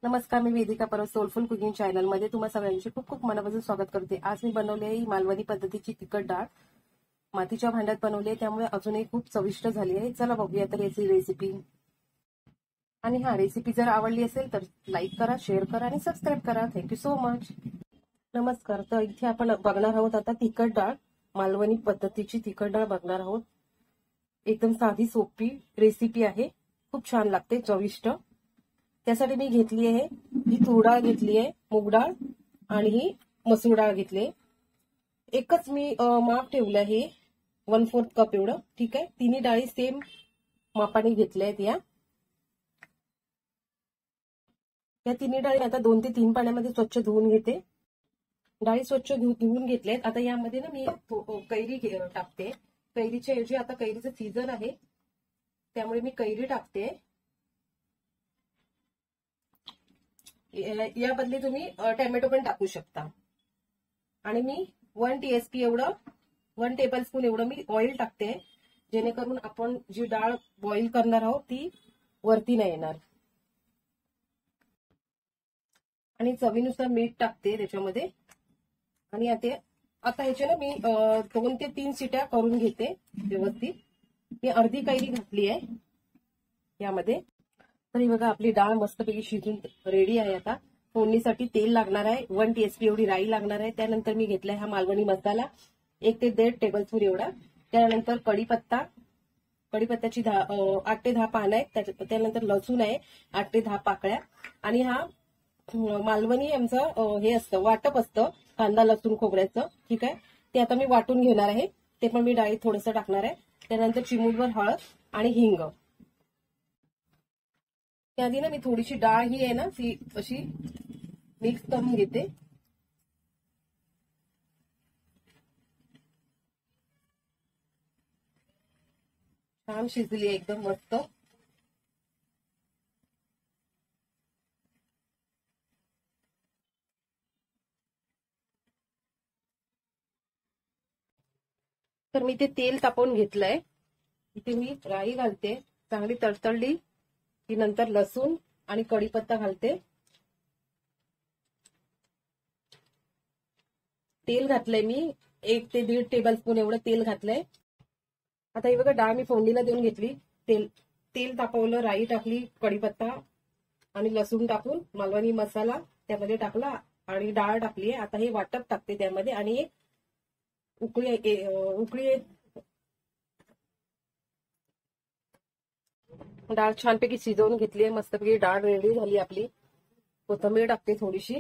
नमस्कार, मी Vedika Parab soulful cooking channel मध्ये तुम्हा सगळ्यांचे खूप खूप मनापासून स्वागत करते। आज मी बनवली आहे मालवणी पद्धतीची तिखट डाळ। मातीच्या भांड्यात बनवली आहे, त्यामुळे अजूनही खूप चविष्ट झाली आहे। चला बघूया तर याची रेसिपी। आणि हा रेसिपी जर आवडली असेल तर लाईक करा, शेअर करा आणि सबस्क्राईब करा। Thank you so much. नमस्कार, तर इथे आपण बघणार आहोत आता तिखट डाळ, मालवणी पद्धतीची तिखट डाळ बघणार आहोत। एकदम साधी सोपी रेसिपी आहे, खूप छान लागते, चविष्ट। त्यासाठी मी घेतली आहे ही तूर डाळ घेतली आहे, मूग डाळ आणि ही मसूर डाळ घेतली। एकच मी माप ठेवलं आहे, 1/4 कप एवढं, ठीक आहे। तिन्ही डाळी सेम मापाने घेतल्या आहेत। या तिन्ही डाळी आता 2 ते 3 पाण्यामध्ये स्वच्छ धुवून घेते। डाळी स्वच्छ धुवून घेतल्यात। आता यामध्ये ना मी कैरी टाकते। कैरीच्या ऐवजी आता कैरीचं सीझन आहे, त्यामुळे मी कैरी टाकते। या बदली तुम्ही टोमॅटो पण टाकू शकता। आणि मी 1 टेबलस्पून एवढं मी ऑइल टाकते, जेणेकरून आपण जी डाळ बॉईल करणार आहोत ती वरती नाही येणार। आणि चवीनुसार मीठ टाकते त्याच्यामध्ये। आणि आता ह्याच्या ना मी 2 ते 3 शिट्या करून घेते व्यवस्थित। मी अर्धी कैरी घातली आहे यामध्ये। तर ही बघा आपली डाळ मस्तपैकी शिजून रेडी आहे। आता फोडणीसाठी तेल लागणार आहे, 1 टीस्पून एवढी राई लागणार आहे। त्यानंतर मी घेतलाय हा मालवणी मसाला 1 ते 1.5 टेबलस्पून एवढा। त्यानंतर कढीपत्ता, कढीपत्त्याची 8 ते 10 पानं आहेत। त्यानंतर लसूण आहे 8 ते 10 पाकळ्या। आणि हा मालवणी आमचं हे असतं, वाटप असतं कांदा लसूण खोबऱ्याचं, ठीक आहे। ते आता मी वाटून घेणार आहे, ते पण मी डाळीत थोडंसं टाकणार आहे। त्यानंतर चिमूटभर हळद आणि हिंग। त्याआधी ना मी थोडीशी डाळ ही आहे ना ती अशी मिक्स करून घेते। छान शिजली आहे एकदम मस्त। तर मी ते तेल तापवून घेतलंय, इथे मी राई घालते, चांगली तडतडली की नंतर लसूण आणि कढीपत्ता घालते। तेल घातलंय मी 1 ते 1.5 टेबलस्पून एवढं तेल घातलंय। आता ही बघा डाळ मी फोडणीला देऊन घेतली। तेल तापवलं, राई टाकली, कढीपत्ता आणि लसूण टाकून मालवणी मसाला त्यामध्ये टाकला आणि डाळ टाकली। आता हे वाटप टाकते त्यामध्ये आणि एक उकळी डाळ छानपैकी शिजवून घेतली आहे, मस्तपैकी डाळ रेडी झाली आपली। कोथिंबीर टाकते थोडीशी